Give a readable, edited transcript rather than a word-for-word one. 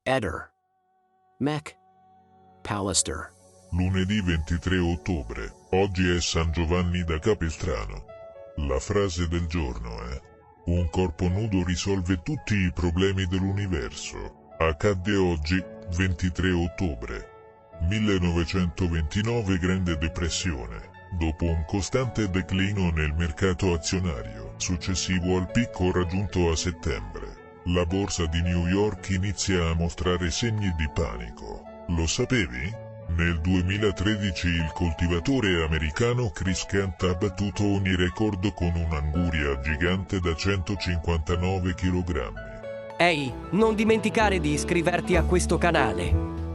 Eder. Mac. Pallister. Lunedì 23 ottobre. Oggi è San Giovanni da Capistrano. La frase del giorno è: un corpo nudo risolve tutti i problemi dell'universo. Accadde oggi, 23 ottobre 1929. Grande depressione. Dopo un costante declino nel mercato azionario, successivo al picco raggiunto a settembre, la borsa di New York inizia a mostrare segni di panico. Lo sapevi? Nel 2013 il coltivatore americano Chris Kent ha battuto ogni record con un'anguria gigante da 159 kg. Ehi, non dimenticare di iscriverti a questo canale.